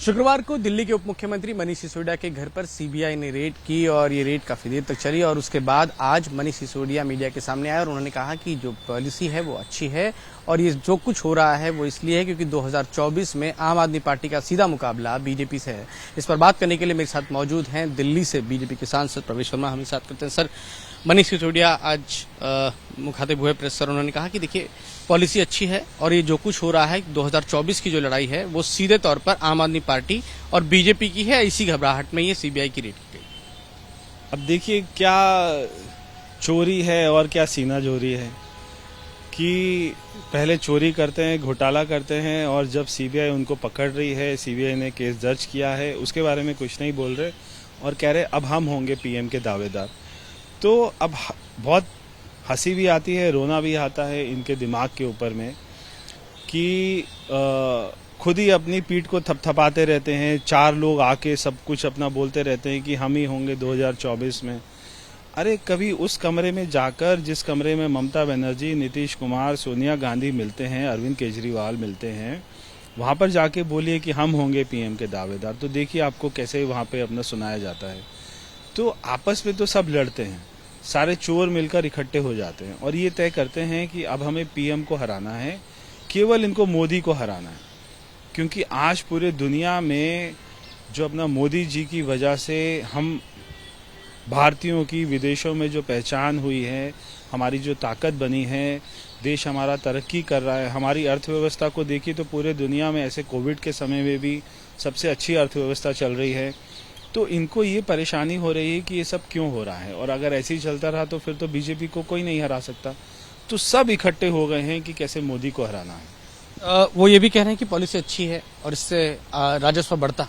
शुक्रवार को दिल्ली के उप मुख्यमंत्री मनीष सिसोदिया के घर पर सीबीआई ने रेड की और ये रेड काफी देर तक चली और उसके बाद आज मनीष सिसोदिया मीडिया के सामने आए और उन्होंने कहा कि जो पॉलिसी है वो अच्छी है और ये जो कुछ हो रहा है वो इसलिए है क्योंकि 2024 में आम आदमी पार्टी का सीधा मुकाबला बीजेपी से है। इस पर बात करने के लिए मेरे साथ मौजूद हैं दिल्ली से बीजेपी के सांसद प्रवेश वर्मा, हमें साथ करते हैं। सर, मनीष सिसोदिया आज मुखातिब हुए प्रेस सर, उन्होंने कहा कि देखिए पॉलिसी अच्छी है और ये जो कुछ हो रहा है 2024 की जो लड़ाई है वो सीधे तौर पर आम आदमी पार्टी और बीजेपी की है। इसी घबराहट में ये सीबीआई की रेड की गई। अब देखिए क्या चोरी है और क्या सीना जोरी है कि पहले चोरी करते हैं, घोटाला करते हैं और जब सीबीआई उनको पकड़ रही है, सीबीआई ने केस दर्ज किया है, उसके बारे में कुछ नहीं बोल रहे और कह रहे अब हम होंगे पीएम के दावेदार। तो अब बहुत हंसी भी आती है, रोना भी आता है इनके दिमाग के ऊपर में कि खुद ही अपनी पीठ को थपथपाते रहते हैं। चार लोग आके सब कुछ अपना बोलते रहते हैं कि हम ही होंगे 2024 में। अरे कभी उस कमरे में जाकर जिस कमरे में ममता बनर्जी, नीतीश कुमार, सोनिया गांधी मिलते हैं, अरविंद केजरीवाल मिलते हैं, वहां पर जाके बोलिए कि हम होंगे पीएम के दावेदार, तो देखिए आपको कैसे वहां पे अपना सुनाया जाता है। तो आपस में तो सब लड़ते हैं, सारे चोर मिलकर इकट्ठे हो जाते हैं और ये तय करते हैं कि अब हमें पीएम को हराना है, केवल इनको मोदी को हराना है। क्योंकि आज पूरे दुनिया में जो अपना मोदी जी की वजह से हम भारतीयों की विदेशों में जो पहचान हुई है, हमारी जो ताकत बनी है, देश हमारा तरक्की कर रहा है, हमारी अर्थव्यवस्था को देखिए तो पूरे दुनिया में ऐसे कोविड के समय में भी सबसे अच्छी अर्थव्यवस्था चल रही है। तो इनको ये परेशानी हो रही है कि ये सब क्यों हो रहा है और अगर ऐसे ही चलता रहा तो फिर तो बीजेपी को कोई नहीं हरा सकता। तो सब इकट्ठे हो गए हैं कि कैसे मोदी को हराना है। वो ये भी कह रहे हैं कि पॉलिसी अच्छी है और इससे राजस्व बढ़ता।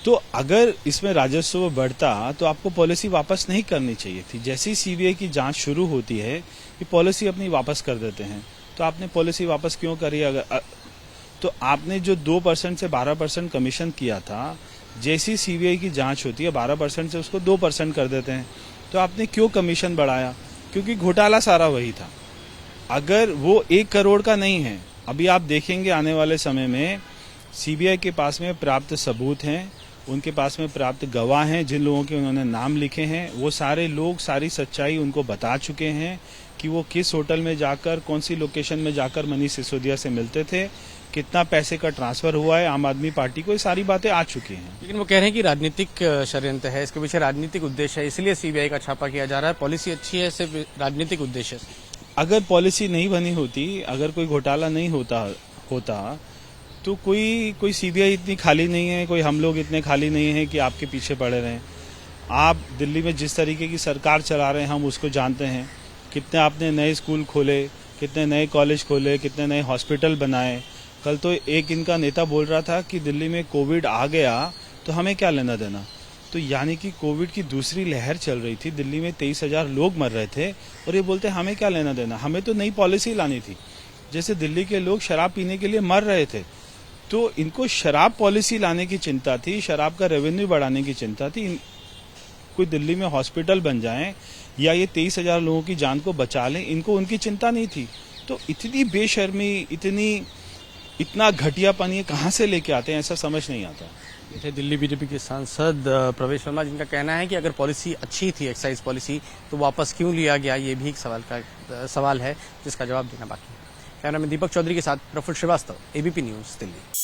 तो अगर इसमें राजस्व बढ़ता तो आपको पॉलिसी वापस नहीं करनी चाहिए थी। जैसे ही सीबीआई की जांच शुरू होती है कि पॉलिसी अपनी वापस कर देते हैं, तो आपने पॉलिसी वापस क्यों करी? अगर तो आपने जो 2% से 12% कमीशन किया था, जैसी सीबीआई की जांच होती है 12% से उसको 2% कर देते हैं। तो आपने क्यों कमीशन बढ़ाया? क्योंकि घोटाला सारा वही था। अगर वो 1 करोड़ का नहीं है, अभी आप देखेंगे आने वाले समय में सीबीआई के पास में प्राप्त सबूत हैं, उनके पास में प्राप्त गवाह हैं, जिन लोगों के उन्होंने नाम लिखे हैं, वो सारे लोग सारी सच्चाई उनको बता चुके हैं कि वो किस होटल में जाकर, कौन सी लोकेशन में जाकर मनीष सिसोदिया से मिलते थे, कितना पैसे का ट्रांसफर हुआ है आम आदमी पार्टी को, ये सारी बातें आ चुकी हैं। लेकिन वो कह रहे हैं कि राजनीतिक षड्यंत्र है, इसके पीछे राजनीतिक उद्देश्य है, इसलिए सीबीआई का छापा किया जा रहा है। पॉलिसी अच्छी है, सिर्फ राजनीतिक उद्देश्य से। अगर पॉलिसी नहीं बनी होती, अगर कोई घोटाला नहीं होता तो कोई सीबीआई इतनी खाली नहीं है, कोई हम लोग इतने खाली नहीं है कि आपके पीछे पड़े रहें। आप दिल्ली में जिस तरीके की सरकार चला रहे हैं हम उसको जानते हैं। कितने आपने नए स्कूल खोले, कितने नए कॉलेज खोले, कितने नए हॉस्पिटल बनाए। कल तो एक इनका नेता बोल रहा था कि दिल्ली में कोविड आ गया तो हमें क्या लेना देना। तो यानी कि कोविड की दूसरी लहर चल रही थी, दिल्ली में 23,000 लोग मर रहे थे और ये बोलते हमें क्या लेना देना, हमें तो नई पॉलिसी लानी थी। जैसे दिल्ली के लोग शराब पीने के लिए मर रहे थे, तो इनको शराब पॉलिसी लाने की चिंता थी, शराब का रेवेन्यू बढ़ाने की चिंता थी। कोई दिल्ली में हॉस्पिटल बन जाए या ये 23,000 लोगों की जान को बचा लें, इनको उनकी चिंता नहीं थी। तो इतनी बेशर्मी, इतना घटियापन ये कहाँ से लेके आते हैं, ऐसा समझ नहीं आता। जैसे दिल्ली बीजेपी के सांसद प्रवेश वर्मा, जिनका कहना है कि अगर पॉलिसी अच्छी थी, एक्साइज पॉलिसी, तो वापस क्यों लिया गया, ये भी एक सवाल है जिसका जवाब देना बाकी है। कैमरामैन दीपक चौधरी के साथ प्रफुल्ल श्रीवास्तव, एबीपी न्यूज, दिल्ली।